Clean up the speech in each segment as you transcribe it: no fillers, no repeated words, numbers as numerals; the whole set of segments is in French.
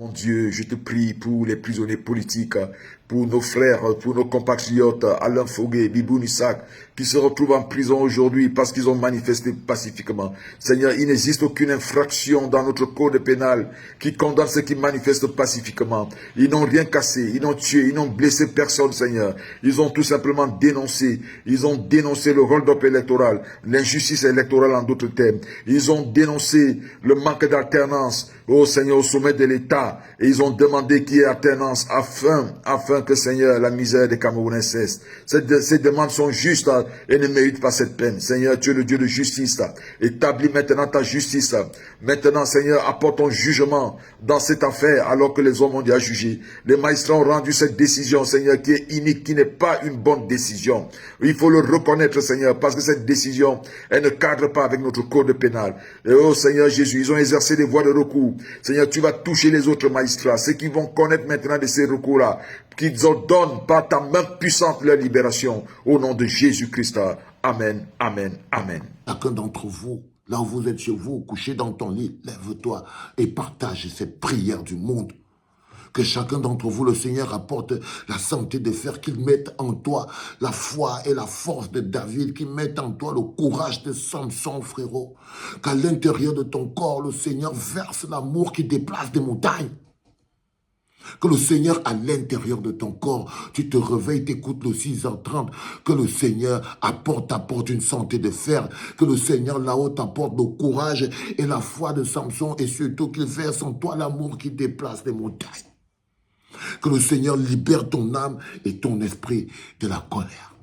Mon Dieu, je te prie pour les prisonniers politiques, pour nos frères, pour nos compatriotes, Alain Fogué, Biboun Isaac, qui se retrouvent en prison aujourd'hui parce qu'ils ont manifesté pacifiquement. Seigneur, il n'existe aucune infraction dans notre code pénal qui condamne ceux qui manifestent pacifiquement. Ils n'ont rien cassé, ils n'ont tué, ils n'ont blessé personne, Seigneur. Ils ont tout simplement dénoncé. Ils ont dénoncé le hold-up électoral, l'injustice électorale en d'autres termes. Ils ont dénoncé le manque d'alternance, oh Seigneur, au sommet de l'État. Et ils ont demandé qu'il y ait alternance afin que, Seigneur, la misère des Camerounais cesse. Ces demandes sont justes et ne méritent pas cette peine. Seigneur, tu es le Dieu de justice. Établis maintenant ta justice. Maintenant, Seigneur, apporte ton jugement dans cette affaire alors que les hommes ont déjà jugé. Les magistrats ont rendu cette décision, Seigneur, qui est inique, qui n'est pas une bonne décision. Il faut le reconnaître, Seigneur, parce que cette décision, elle ne cadre pas avec notre code pénal. Et oh Seigneur Jésus, ils ont exercé des voies de recours. Seigneur, tu vas toucher les autres magistrats, ceux qui vont connaître maintenant de ces recours-là, qu'ils ordonnent par ta main puissante leur libération. Au nom de Jésus-Christ. Amen, amen, amen. Chacun d'entre vous, là où vous êtes chez vous, couché dans ton lit, lève-toi et partage cette prière du monde. Que chacun d'entre vous, le Seigneur, apporte la santé de fer, qu'il mette en toi la foi et la force de David, qu'il mette en toi le courage de Samson, frérot. Qu'à l'intérieur de ton corps, le Seigneur verse l'amour qui déplace des montagnes. Que le Seigneur, à l'intérieur de ton corps, tu te réveilles, t'écoutes le 6h30, que le Seigneur t'apporte une santé de fer, que le Seigneur là-haut t'apporte le courage et la foi de Samson, et surtout qu'il verse en toi l'amour qui déplace les montagnes. Que le Seigneur libère ton âme et ton esprit de la colère.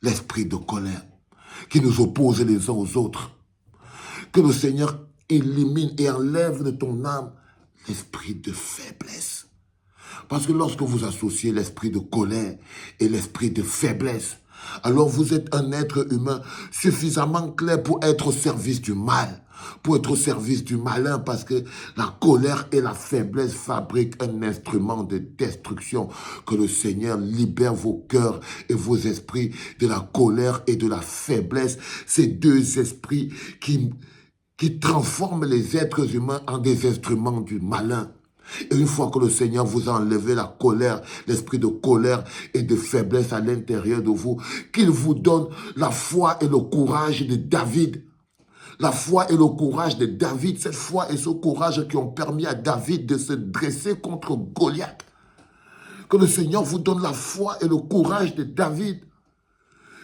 L'esprit de colère qui nous oppose les uns aux autres. Que le Seigneur élimine et enlève de ton âme l'esprit de faiblesse. Parce que lorsque vous associez l'esprit de colère et l'esprit de faiblesse, alors vous êtes un être humain suffisamment clair pour être au service du mal, pour être au service du malin, parce que la colère et la faiblesse fabriquent un instrument de destruction. Que le Seigneur libère vos cœurs et vos esprits de la colère et de la faiblesse, ces deux esprits qui transforment les êtres humains en des instruments du malin. Et une fois que le Seigneur vous a enlevé la colère, l'esprit de colère et de faiblesse à l'intérieur de vous, qu'il vous donne la foi et le courage de David. La foi et le courage de David, cette foi et ce courage qui ont permis à David de se dresser contre Goliath. Que le Seigneur vous donne la foi et le courage de David,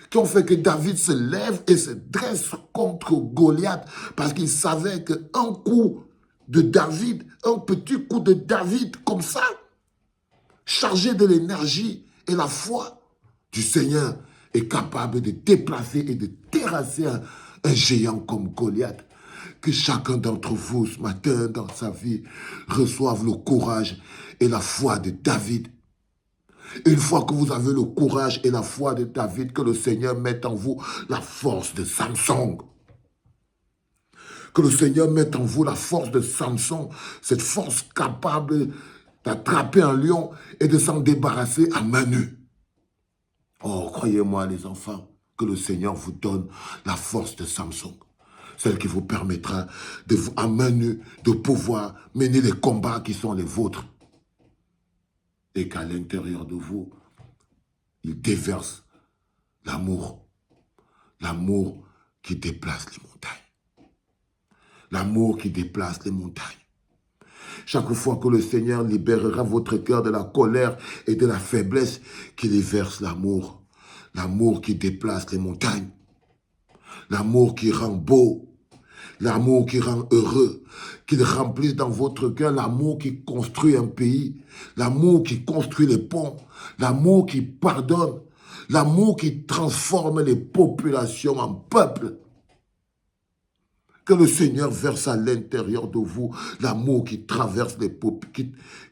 qui ont fait que David se lève et se dresse contre Goliath, parce qu'il savait qu'un coup de David, un petit coup de David comme ça, chargé de l'énergie et la foi du Seigneur, est capable de déplacer et de terrasser un géant comme Goliath. Que chacun d'entre vous ce matin dans sa vie reçoive le courage et la foi de David. Une fois que vous avez le courage et la foi de David, que le Seigneur mette en vous la force de Samson. Que le Seigneur mette en vous la force de Samson, cette force capable d'attraper un lion et de s'en débarrasser à main nue. Oh, croyez-moi les enfants, que le Seigneur vous donne la force de Samson, celle qui vous permettra de vous, à main nue, de pouvoir mener les combats qui sont les vôtres. Et qu'à l'intérieur de vous, il déverse l'amour qui déplace les montagnes. L'amour qui déplace les montagnes. Chaque fois que le Seigneur libérera votre cœur de la colère et de la faiblesse, qu'il y verse l'amour. L'amour qui déplace les montagnes. L'amour qui rend beau. L'amour qui rend heureux. Qu'il remplisse dans votre cœur l'amour qui construit un pays. L'amour qui construit les ponts. L'amour qui pardonne. L'amour qui transforme les populations en peuples. Que le Seigneur verse à l'intérieur de vous l'amour qui traverse les peuples,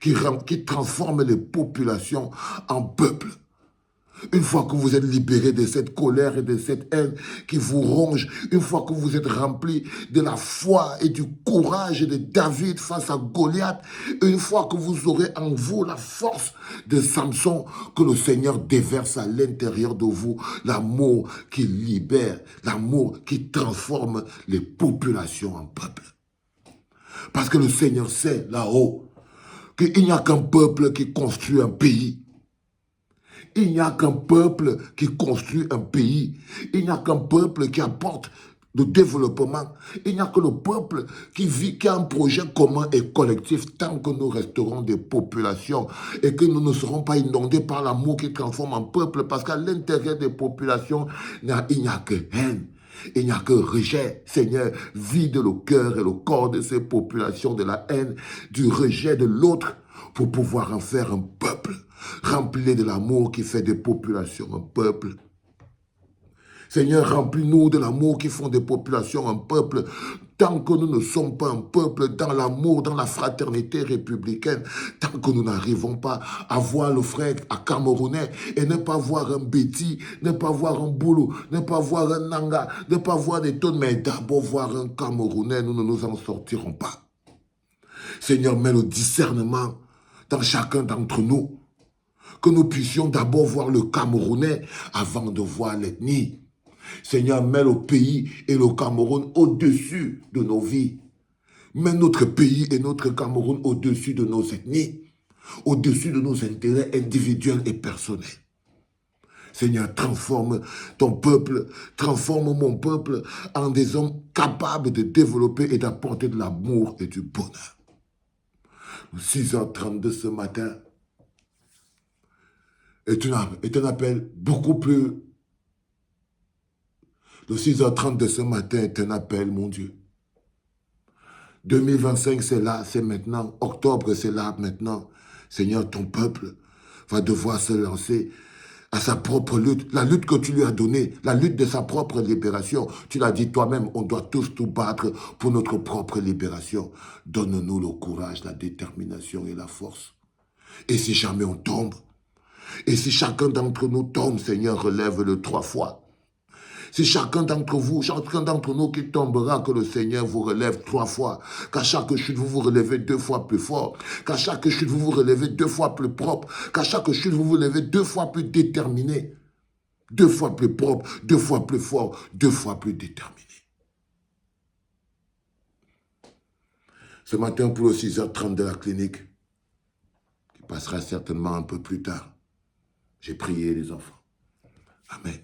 qui transforme les populations en peuples. Une fois que vous êtes libéré de cette colère et de cette haine qui vous ronge, une fois que vous êtes rempli de la foi et du courage de David face à Goliath, une fois que vous aurez en vous la force de Samson, que le Seigneur déverse à l'intérieur de vous l'amour qui libère, l'amour qui transforme les populations en peuple. Parce que le Seigneur sait là-haut qu'il n'y a qu'un peuple qui construit un pays. Il n'y a qu'un peuple qui construit un pays. Il n'y a qu'un peuple qui apporte le développement. Il n'y a que le peuple qui vit, qui a un projet commun et collectif tant que nous resterons des populations et que nous ne serons pas inondés par l'amour qui transforme un peuple parce qu'à l'intérieur des populations, il n'y a que haine. Il n'y a que rejet. Seigneur, vide le cœur et le corps de ces populations de la haine, du rejet de l'autre pour pouvoir en faire un peuple rempli de l'amour qui fait des populations un peuple. Seigneur, remplis-nous de l'amour qui font des populations un peuple. Tant que nous ne sommes pas un peuple dans l'amour, dans la fraternité républicaine, tant que nous n'arrivons pas à voir le frère à Camerounais et ne pas voir un Béti, ne pas voir un Boulou, ne pas voir un Nanga, ne pas voir des tonnes, mais d'abord voir un Camerounais, nous ne nous en sortirons pas. Seigneur, mets le discernement dans chacun d'entre nous, que nous puissions d'abord voir le Camerounais avant de voir l'ethnie. Seigneur, mets le pays et le Cameroun au-dessus de nos vies. Mets notre pays et notre Cameroun au-dessus de nos ethnies, au-dessus de nos intérêts individuels et personnels. Seigneur, transforme ton peuple, transforme mon peuple en des hommes capables de développer et d'apporter de l'amour et du bonheur. 6h32 ce matin est un appel beaucoup plus... Le 6h30 de ce matin est un appel, mon Dieu. 2025, c'est là, c'est maintenant. Octobre, c'est là, maintenant. Seigneur, ton peuple va devoir se lancer à sa propre lutte. La lutte que tu lui as donnée, la lutte de sa propre libération. Tu l'as dit toi-même, on doit tous nous battre pour notre propre libération. Donne-nous le courage, la détermination et la force. Et si jamais on tombe, et si chacun d'entre nous tombe, Seigneur, relève-le 3 fois. Si chacun d'entre vous, chacun d'entre nous qui tombera, que le Seigneur vous relève 3 fois. Qu'à chaque chute, vous vous relevez 2 fois plus fort. Qu'à chaque chute, vous vous relevez 2 fois plus propre. Qu'à chaque chute, vous vous relevez 2 fois plus déterminé. 2 fois plus propre, 2 fois plus fort, 2 fois plus déterminé. Ce matin, pour le 6h30 de la clinique, qui passera certainement un peu plus tard, j'ai prié les enfants. Amen.